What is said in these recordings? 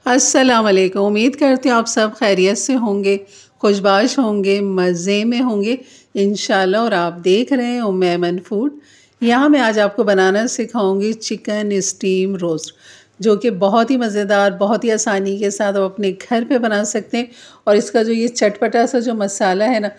अस्सलाम वालेकुम। उम्मीद करती हूँ आप सब खैरियत से होंगे, खुशबाश होंगे, मज़े में होंगे इंशाल्लाह। और आप देख रहे हैं उम्मे ऐमन फूड। यहाँ मैं आज आपको बनाना सिखाऊंगी चिकन स्टीम रोस्ट, जो कि बहुत ही मज़ेदार, बहुत ही आसानी के साथ आप अपने घर पे बना सकते हैं। और इसका जो ये चटपटा सा जो मसाला है ना,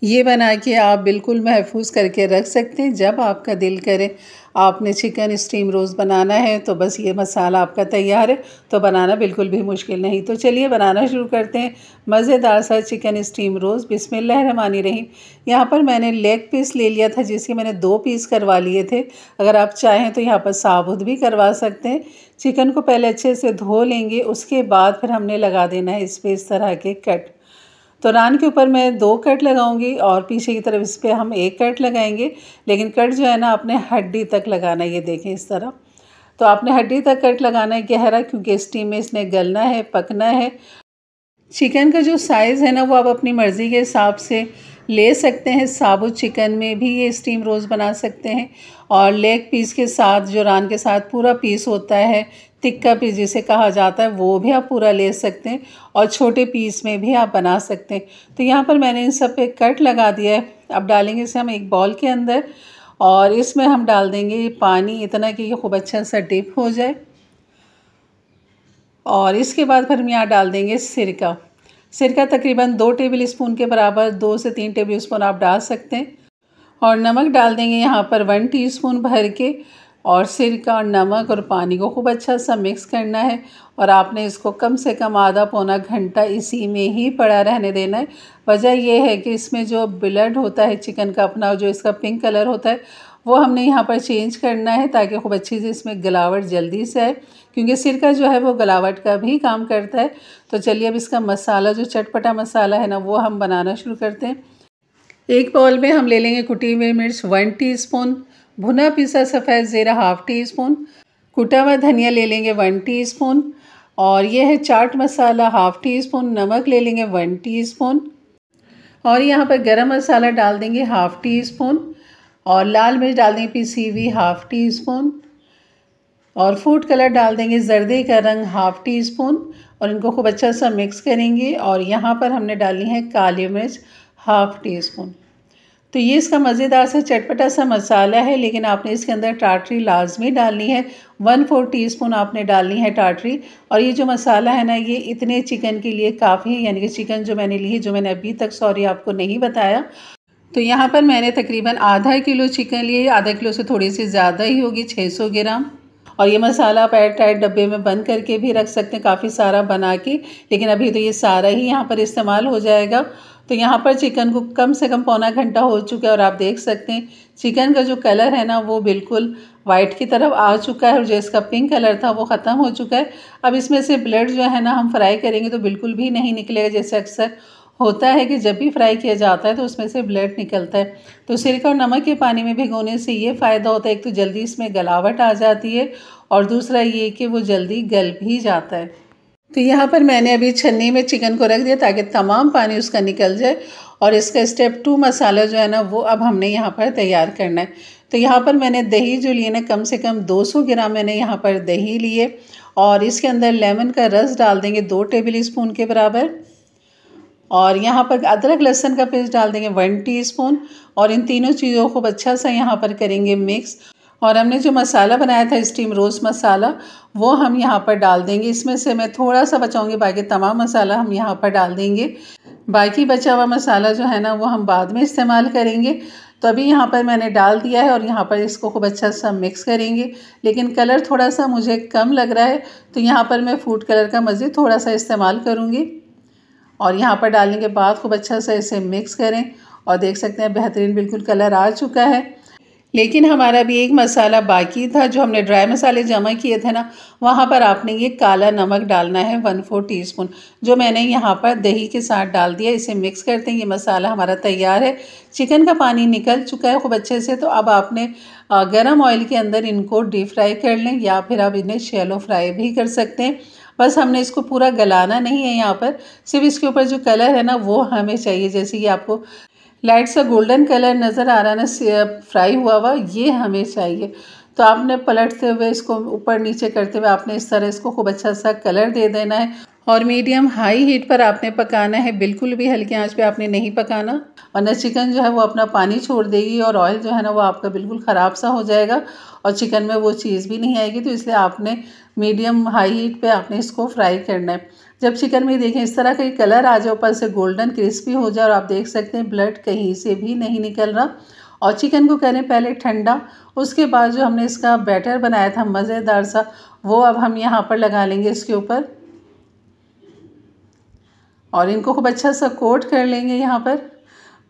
ये बना के आप बिल्कुल महफूज करके रख सकते हैं। जब आपका दिल करे आपने चिकन स्टीम रोस्ट बनाना है तो बस ये मसाला आपका तैयार है, तो बनाना बिल्कुल भी मुश्किल नहीं। तो चलिए बनाना शुरू करते हैं मज़ेदार सा चिकन स्टीम रोस्ट। बिस्मिल्लाहिर्रहमानिर्रहीम। यहाँ पर मैंने लेग पीस ले लिया था, जिसके मैंने 2 पीस करवा लिए थे। अगर आप चाहें तो यहाँ पर साबुत भी करवा सकते हैं। चिकन को पहले अच्छे से धो लेंगे, उसके बाद फिर हमने लगा देना है इस पर इस तरह के कट। तो रान के ऊपर मैं 2 कट लगाऊंगी और पीछे की तरफ इस पर हम 1 कट लगाएंगे। लेकिन कट जो है ना आपने हड्डी तक लगाना है, ये देखें इस तरह। तो आपने हड्डी तक कट लगाना है गहरा, क्योंकि स्टीम में इसने गलना है, पकना है। चिकन का जो साइज़ है ना वो आप अपनी मर्ज़ी के हिसाब से ले सकते हैं। साबुत चिकन में भी ये स्टीम रोस्ट बना सकते हैं, और लेग पीस के साथ जो रान के साथ पूरा पीस होता है, तिक्का पीस जिसे कहा जाता है, वो भी आप पूरा ले सकते हैं। और छोटे पीस में भी आप बना सकते हैं। तो यहाँ पर मैंने इन सब पे कट लगा दिया है। अब डालेंगे इसे हम एक बॉल के अंदर, और इसमें हम डाल देंगे पानी इतना कि ये खूब अच्छा सा डिप हो जाए। और इसके बाद फिर हम यहाँ डाल देंगे सिरका। सिरका तकरीबन 2 टेबल स्पून के बराबर, 2 से 3 टेबल स्पून आप डाल सकते हैं। और नमक डाल देंगे यहाँ पर 1 टीस्पून भर के। और सिरका और नमक और पानी को खूब अच्छा सा मिक्स करना है। और आपने इसको कम से कम आधा पौना घंटा इसी में ही पड़ा रहने देना है। वजह यह है कि इसमें जो ब्लड होता है चिकन का अपना, जो इसका पिंक कलर होता है, वो हमने यहाँ पर चेंज करना है, ताकि खूब अच्छी से इसमें गलावट जल्दी से आए, क्योंकि सिरका जो है वो गलावट का भी काम करता है। तो चलिए अब इसका मसाला, जो चटपटा मसाला है ना, वो हम बनाना शुरू करते हैं। एक बाउल में हम ले लेंगे कुटी हुई मिर्च 1 टीस्पून, भुना पिसा सफ़ेद ज़ीरा 1/2 टीस्पून, कुटा हुआ धनिया ले लेंगे 1 टीस्पून, और ये है चाट मसाला 1/2 टीस्पून, नमक ले लेंगे 1 टीस्पून, और यहाँ पर गरम मसाला डाल देंगे 1/2 टीस्पून, और लाल मिर्च डाल देंगे पिसी हुई 1/2 टीस्पून, और फूड कलर डाल देंगे जर्दे का रंग 1/2 टीस्पून, और इनको खूब अच्छा सा मिक्स करेंगे। और यहाँ पर हमने डाली है काली मिर्च 1/2 टीस्पून। तो ये इसका मज़ेदार सा चटपटा सा मसाला है, लेकिन आपने इसके अंदर टाटरी लाजमी डालनी है। 1/4 टीस्पून आपने डालनी है टाटरी। और ये जो मसाला है ना, ये इतने चिकन के लिए काफ़ी है, यानी कि चिकन जो मैंने ली है, जो मैंने अभी तक आपको नहीं बताया। तो यहाँ पर मैंने तकरीबन आधा किलो चिकन लिए, आधा किलो से थोड़ी सी ज़्यादा ही होगी, 600 ग्राम। और ये मसाला आप एयर टाइट डब्बे में बंद करके भी रख सकते हैं, काफ़ी सारा बना के, लेकिन अभी तो ये सारा ही यहाँ पर इस्तेमाल हो जाएगा। तो यहाँ पर चिकन को कम से कम पौना घंटा हो चुका है, और आप देख सकते हैं चिकन का जो कलर है ना वो बिल्कुल वाइट की तरफ आ चुका है, और जो इसका पिंक कलर था वो ख़त्म हो चुका है। अब इसमें से ब्लड जो है ना हम फ्राई करेंगे तो बिल्कुल भी नहीं निकलेगा, जैसे अक्सर होता है कि जब भी फ्राई किया जाता है तो उसमें से ब्लड निकलता है। तो सिरका और नमक के पानी में भिगोने से ये फ़ायदा होता है, एक तो जल्दी इसमें गलावट आ जाती है, और दूसरा ये कि वो जल्दी गल भी जाता है। तो यहाँ पर मैंने अभी छन्नी में चिकन को रख दिया ताकि तमाम पानी उसका निकल जाए। और इसका स्टेप 2 मसाला जो है ना वो अब हमने यहाँ पर तैयार करना है। तो यहाँ पर मैंने दही जो लिए ना, कम से कम 200 ग्राम मैंने यहाँ पर दही लिए, और इसके अंदर लेमन का रस डाल देंगे 2 टेबल स्पून के बराबर। और यहाँ पर अदरक लहसुन का पेस्ट डाल देंगे 1 टीस्पून, और इन तीनों चीज़ों को अच्छा सा यहाँ पर करेंगे मिक्स। और हमने जो मसाला बनाया था स्टीम रोस्ट मसाला, वो हम यहाँ पर डाल देंगे। इसमें से मैं थोड़ा सा बचाऊंगी, बाकी तमाम मसाला हम यहाँ पर डाल देंगे। बाकी बचा हुआ मसाला जो है ना वो हम बाद में इस्तेमाल करेंगे। तो अभी यहाँ पर मैंने डाल दिया है, और यहाँ पर इसको खूब अच्छा सा मिक्स करेंगे। लेकिन कलर थोड़ा सा मुझे कम लग रहा है, तो यहाँ पर मैं फूड कलर का मज़ीद थोड़ा सा इस्तेमाल करूँगी। और यहाँ पर डालने के बाद खूब अच्छा सा इसे मिक्स करें, और देख सकते हैं बेहतरीन बिल्कुल कलर आ चुका है। लेकिन हमारा भी एक मसाला बाकी था, जो हमने ड्राई मसाले जमा किए थे ना, वहाँ पर आपने ये काला नमक डालना है 1/4 टीस्पून, जो मैंने यहाँ पर दही के साथ डाल दिया। इसे मिक्स करते हैं। ये मसाला हमारा तैयार है। चिकन का पानी निकल चुका है खूब अच्छे से। तो अब आपने गरम ऑयल के अंदर इनको डीप फ्राई कर लें, या फिर आप इन्हें शैलो फ्राई भी कर सकते हैं। बस हमने इसको पूरा गलाना नहीं है, यहाँ पर सिर्फ इसके ऊपर जो कलर है ना वो हमें चाहिए। जैसे कि आपको लाइट सा गोल्डन कलर नज़र आ रहा है ना फ्राई हुआ हुआ, ये हमें चाहिए। तो आपने पलटते हुए इसको ऊपर नीचे करते हुए आपने इस तरह इसको खूब अच्छा सा कलर दे देना है और मीडियम हाई हीट पर आपने पकाना है, बिल्कुल भी हल्की आंच पे आपने नहीं पकाना, वरना चिकन जो है वो अपना पानी छोड़ देगी और ऑयल जो है ना वो आपका बिल्कुल ख़राब सा हो जाएगा और चिकन में वो चीज़ भी नहीं आएगी। तो इसलिए आपने मीडियम हाई हीट पे आपने इसको फ्राई करना है। जब चिकन में देखें इस तरह का कलर आ जाए, ऊपर से गोल्डन क्रिस्पी हो जाए और आप देख सकते हैं ब्लड कहीं से भी नहीं निकल रहा, और चिकन को करें पहले ठंडा, उसके बाद जो हमने इसका बैटर बनाया था मज़ेदार सा, वो अब हम यहाँ पर लगा लेंगे इसके ऊपर और इनको खूब अच्छा सा कोट कर लेंगे यहाँ पर।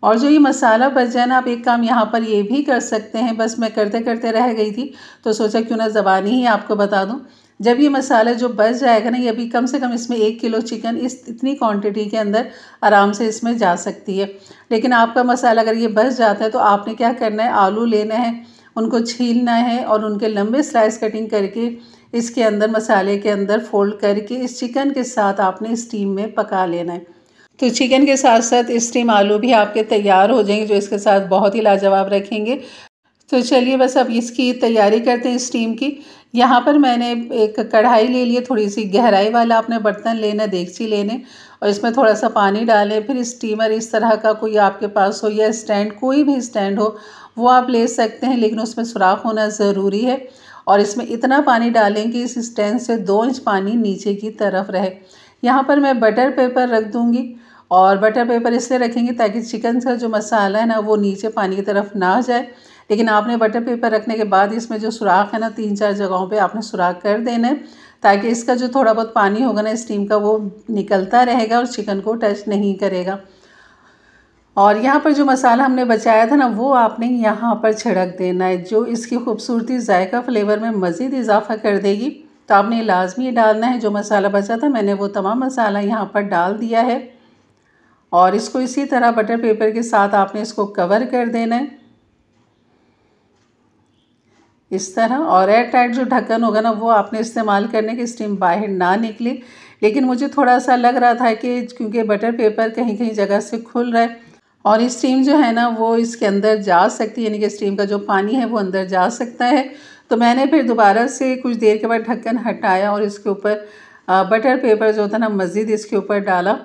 और जो ये मसाला बच जाए ना, आप एक काम यहाँ पर ये भी कर सकते हैं, बस मैं करते करते रह गई थी तो सोचा क्यों ना ज़बानी ही आपको बता दूँ। जब ये मसाला जो बच जाएगा ना, ये अभी कम से कम इसमें 1 किलो चिकन इतनी क्वांटिटी के अंदर आराम से इसमें जा सकती है। लेकिन आपका मसाला अगर ये बच जाता है तो आपने क्या करना है, आलू लेना है, उनको छीलना है और उनके लंबे स्लाइस कटिंग करके इसके अंदर मसाले के अंदर फोल्ड करके इस चिकन के साथ आपने स्टीम में पका लेना है। तो चिकन के साथ साथ स्टीम आलू भी आपके तैयार हो जाएंगे जो इसके साथ बहुत ही लाजवाब रखेंगे। तो चलिए बस अब इसकी तैयारी करते हैं स्टीम की। यहाँ पर मैंने एक कढ़ाई ले ली, थोड़ी सी गहराई वाला आपने बर्तन लेना, देगची लेने, और इसमें थोड़ा सा पानी डालें। फिर स्टीमर इस तरह का कोई आपके पास हो या स्टैंड, कोई भी स्टैंड हो वो आप ले सकते हैं, लेकिन उसमें सुराख होना ज़रूरी है। और इसमें इतना पानी डालें कि इस स्टैंड से 2 इंच पानी नीचे की तरफ रहे। यहाँ पर मैं बटर पेपर रख दूँगी, और बटर पेपर इसलिए रखेंगे ताकि चिकन का जो मसाला है ना वो नीचे पानी की तरफ ना जाए। लेकिन आपने बटर पेपर रखने के बाद इसमें जो सुराख है ना, 3-4 जगहों पे आपने सुराख कर देना है, ताकि इसका जो थोड़ा बहुत पानी होगा ना स्टीम का वो निकलता रहेगा और चिकन को टच नहीं करेगा। और यहाँ पर जो मसाला हमने बचाया था ना वो आपने यहाँ पर छिड़क देना है, जो इसकी खूबसूरती जायका फ्लेवर में मज़ीद इजाफा कर देगी। तो आपने लाजमी डालना है, जो मसाला बचा था मैंने वो तमाम मसाला यहाँ पर डाल दिया है और इसको इसी तरह बटर पेपर के साथ आपने इसको कवर कर देना है इस तरह। और एयर टाइट जो ढक्कन होगा ना वो आपने इस्तेमाल करने की स्टीम बाहर ना निकले। लेकिन मुझे थोड़ा सा लग रहा था कि क्योंकि बटर पेपर कहीं कहीं जगह से खुल रहा है और स्टीम जो है ना वो इसके अंदर जा सकती है, यानी कि स्टीम का जो पानी है वो अंदर जा सकता है। तो मैंने फिर दोबारा से कुछ देर के बाद ढक्कन हटाया और इसके ऊपर बटर पेपर जो था ना मज़ीद इसके ऊपर डाला।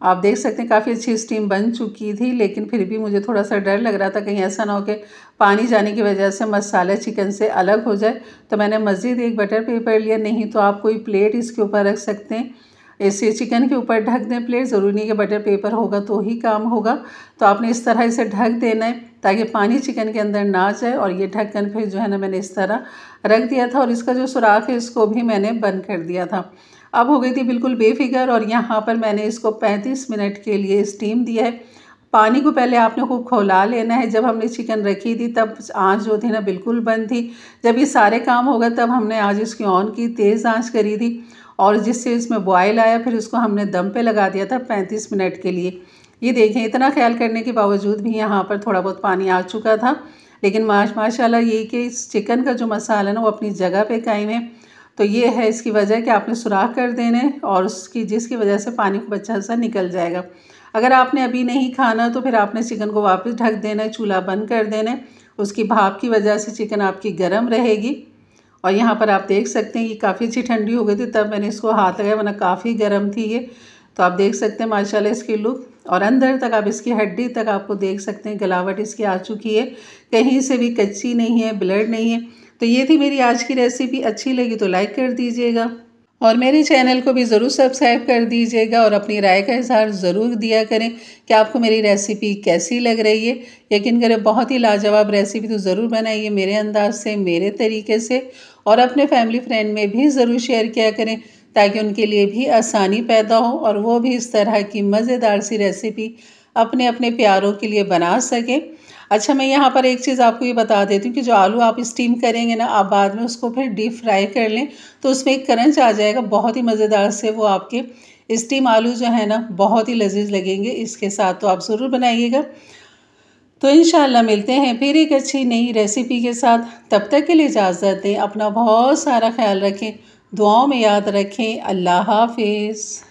आप देख सकते हैं काफ़ी अच्छी स्टीम बन चुकी थी, लेकिन फिर भी मुझे थोड़ा सा डर लग रहा था कहीं ऐसा ना हो कि पानी जाने की वजह से मसाला चिकन से अलग हो जाए। तो मैंने मज़ीद एक बटर पेपर लिया, नहीं तो आप कोई प्लेट इसके ऊपर रख सकते हैं, ऐसे चिकन के ऊपर ढक दें प्लेट, ज़रूरी नहीं कि बटर पेपर होगा तो ही काम होगा। तो आपने इस तरह इसे ढक देना है ताकि पानी चिकन के अंदर ना जाए। और ये ढक्कन फिर जो है ना मैंने इस तरह रख दिया था और इसका जो सुराख है इसको भी मैंने बंद कर दिया था। अब हो गई थी बिल्कुल बेफिक्र और यहाँ पर मैंने इसको 35 मिनट के लिए स्टीम दिया है। पानी को पहले आपने खूब खौला लेना है। जब हमने चिकन रखी थी तब आंच जो थी ना बिल्कुल बंद थी। जब ये सारे काम हो गए तब हमने आज इसकी ऑन की, तेज़ आंच करी थी और जिससे इसमें बॉयल आया, फिर उसको हमने दम पे लगा दिया था 35 मिनट के लिए। ये देखें, इतना ख्याल करने के बावजूद भी यहाँ पर थोड़ा बहुत पानी आ चुका था, लेकिन माशाल्लाह ये कि इस चिकन का जो मसाला है ना वो अपनी जगह पे कायम है। तो ये है इसकी वजह कि आपने सुराख कर देने और उसकी जिसकी वजह से पानी खूब अच्छा सा निकल जाएगा। अगर आपने अभी नहीं खाना तो फिर आपने चिकन को वापस ढक देना है, चूल्हा बंद कर देना है। उसकी भाप की वजह से चिकन आपकी गर्म रहेगी। और यहाँ पर आप देख सकते हैं ये काफ़ी अच्छी ठंडी हो गई थी तब मैंने इसको हाथ लगाया, वरना काफ़ी गर्म थी ये। तो आप देख सकते हैं माशाल्लाह इसकी लुक, और अंदर तक आप इसकी हड्डी तक आपको देख सकते हैं गलावट इसकी आ चुकी है, कहीं से भी कच्ची नहीं है, ब्लड नहीं है। तो ये थी मेरी आज की रेसिपी। अच्छी लगी तो लाइक कर दीजिएगा और मेरे चैनल को भी ज़रूर सब्सक्राइब कर दीजिएगा और अपनी राय का इज़हार ज़रूर दिया करें कि आपको मेरी रेसिपी कैसी लग रही है। यकीन करें बहुत ही लाजवाब रेसिपी तो ज़रूर बनाइए मेरे अंदाज से, मेरे तरीके से, और अपने फैमिली फ्रेंड में भी ज़रूर शेयर किया करें ताकि उनके लिए भी आसानी पैदा हो और वो भी इस तरह की मज़ेदार सी रेसिपी अपने अपने प्यारों के लिए बना सकें। अच्छा, मैं यहाँ पर एक चीज़ आपको ये बता देती हूँ कि जो आलू आप स्टीम करेंगे ना, आप बाद में उसको फिर डीप फ्राई कर लें तो उसमें एक क्रंच आ जाएगा बहुत ही मज़ेदार से। वो आपके स्टीम आलू जो है ना बहुत ही लजीज लगेंगे इसके साथ, तो आप ज़रूर बनाइएगा। तो इंशाल्लाह मिलते हैं फिर एक अच्छी नई रेसिपी के साथ। तब तक के लिए इजाज़त दें, अपना बहुत सारा ख्याल रखें, दुआओं में याद रखें। अल्लाह हाफिज़।